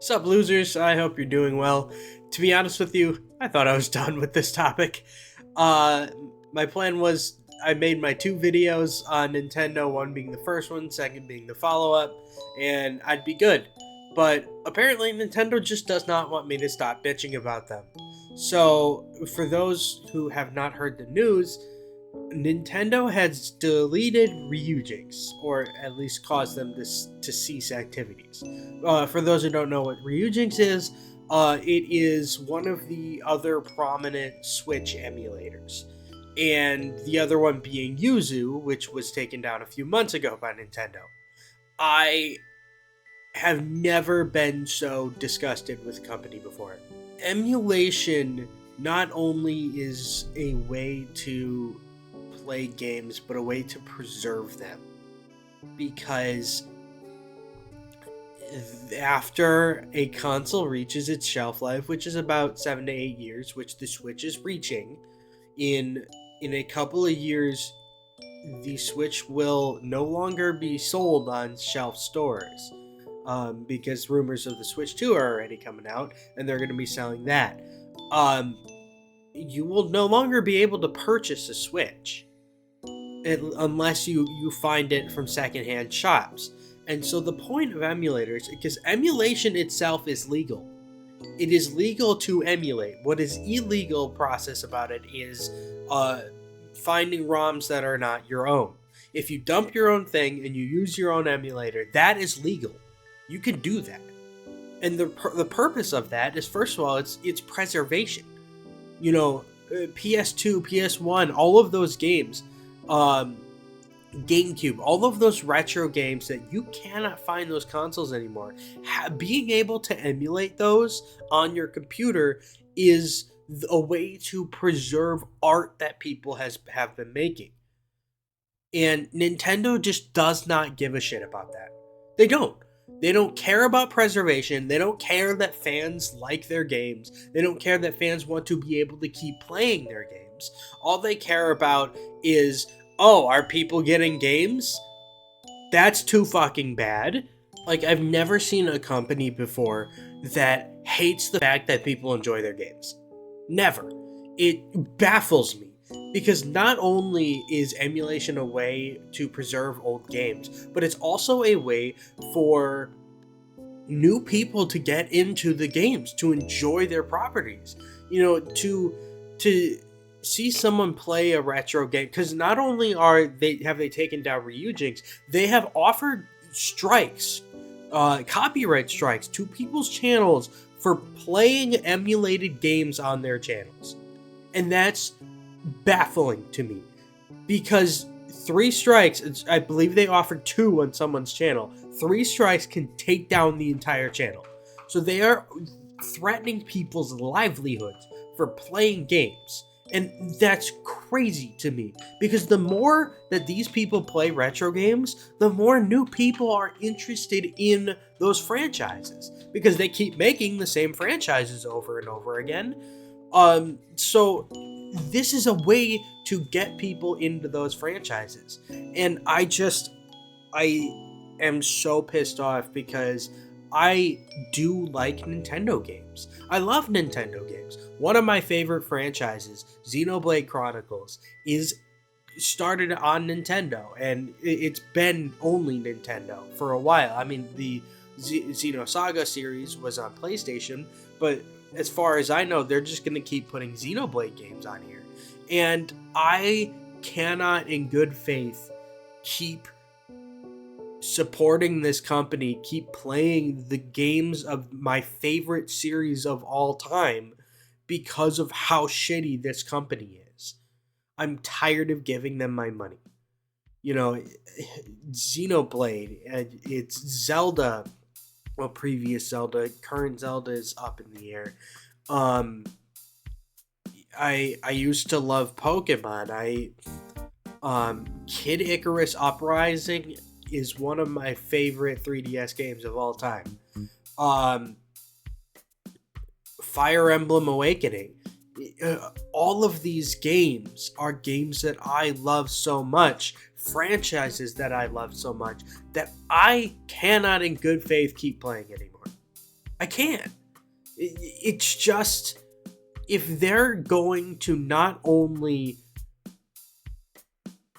Sup, losers? I hope you're doing well. To be honest with you, I thought I was done with this topic. Uh, my plan was I made my two videos on Nintendo, one being the first one, second being the follow-up, and I'd be good. But apparently Nintendo just does not want me to stop bitching about them. So, for those who have not heard the news, Nintendo has deleted Ryujiks, or at least caused them to cease activities. For those who don't know what Ryujiks is, it is one of the other prominent Switch emulators. And the other one being Yuzu, which was taken down a few months ago by Nintendo. I have never been so disgusted with a company before. Emulation not only is a way to play games, but a way to preserve them. Because after a console reaches its shelf life, which is about 7 to 8 years, which the Switch is reaching, in a couple of years, the Switch will no longer be sold on shelf stores. Because rumors of the Switch 2 are already coming out, and they're going to be selling that. You will no longer be able to purchase a Switch unless you find it from secondhand shops. And so the point of emulators, because emulation itself is legal. It is legal to emulate. What is illegal process about it is finding ROMs that are not your own. If you dump your own thing and you use your own emulator, that is legal. You can do that. And the purpose of that is, first of all, it's preservation. You know, PS2, PS1, all of those games, GameCube, all of those retro games that you cannot find those consoles anymore, being able to emulate those on your computer is a way to preserve art that people have been making. And Nintendo just does not give a shit about that. They don't. They don't care about preservation. They don't care that fans like their games. They don't care that fans want to be able to keep playing their games. All they care about is, oh, are people getting games? That's too fucking bad. Like, I've never seen a company before that hates the fact that people enjoy their games. Never. It baffles me. Because not only is emulation a way to preserve old games, but it's also a way for new people to get into the games, to enjoy their properties. You know, to see someone play a retro game, because not only have they taken down Ryujiks, they have offered strikes, copyright strikes to people's channels for playing emulated games on their channels. And that's baffling to me, because 3 strikes, I believe they offered 2 on someone's channel, 3 strikes can take down the entire channel. So they are threatening people's livelihoods for playing games. And that's crazy to me, because the more that these people play retro games, the more new people are interested in those franchises, because they keep making the same franchises over and over again. So this is a way to get people into those franchises. And I am so pissed off, because I do like Nintendo games. I love Nintendo games. One of my favorite franchises, Xenoblade Chronicles, is started on Nintendo, and it's been only Nintendo for a while. I mean, the Xenosaga series was on PlayStation, but as far as I know, they're just going to keep putting Xenoblade games on here. And I cannot, in good faith, keep supporting this company, keep playing the games of my favorite series of all time, because of how shitty this company is. I'm tired of giving them my money. You know, Xenoblade, it's Zelda. Well, previous Zelda, current Zelda is up in the air. I used to love Pokemon. Kid Icarus Uprising is one of my favorite 3DS games of all time. Fire Emblem Awakening. All of these games are games that I love so much, franchises that I love so much, that I cannot in good faith keep playing anymore. I can't. It's just, if they're going to not only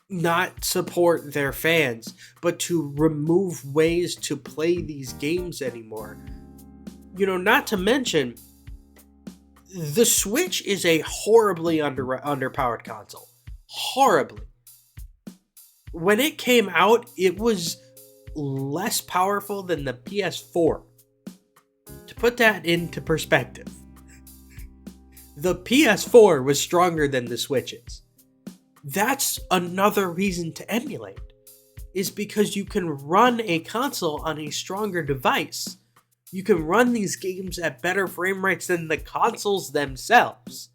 not support their fans, but to remove ways to play these games anymore. Not to mention, the Switch is a horribly underpowered console. Horribly. When it came out, it was less powerful than the PS4. To put that into perspective, the PS4 was stronger than the Switch is. That's another reason to emulate, is because you can run a console on a stronger device. You can run these games at better frame rates than the consoles themselves.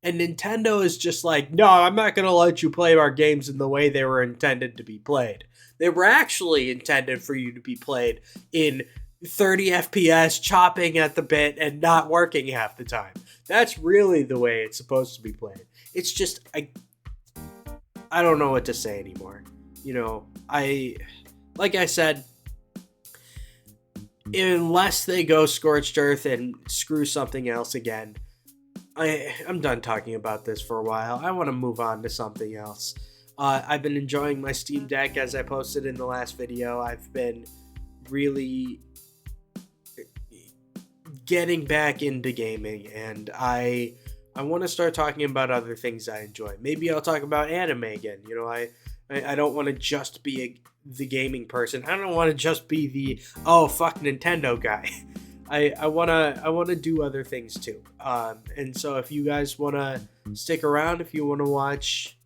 And Nintendo is just like, no, I'm not going to let you play our games in the way they were intended to be played. They were actually intended for you to be played in 30 FPS, chopping at the bit, and not working half the time. That's really the way it's supposed to be played. It's just, I don't know what to say anymore. Like I said, unless they go scorched earth and screw something else again, I'm done talking about this for a while. I want to move on to something else. I've been enjoying my Steam Deck, as I posted in the last video. I've been really getting back into gaming, and I want to start talking about other things I enjoy. Maybe I'll talk about anime again. I don't want to just be the gaming person. I don't want to just be the fuck Nintendo guy. I wanna do other things too. And so if you guys wanna stick around, if you wanna watch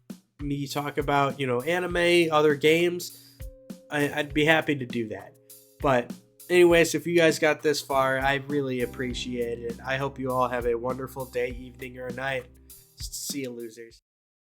me talk about anime, other games, I'd be happy to do that. But anyways, if you guys got this far, I really appreciate it. I hope you all have a wonderful day, evening, or night. See you, losers.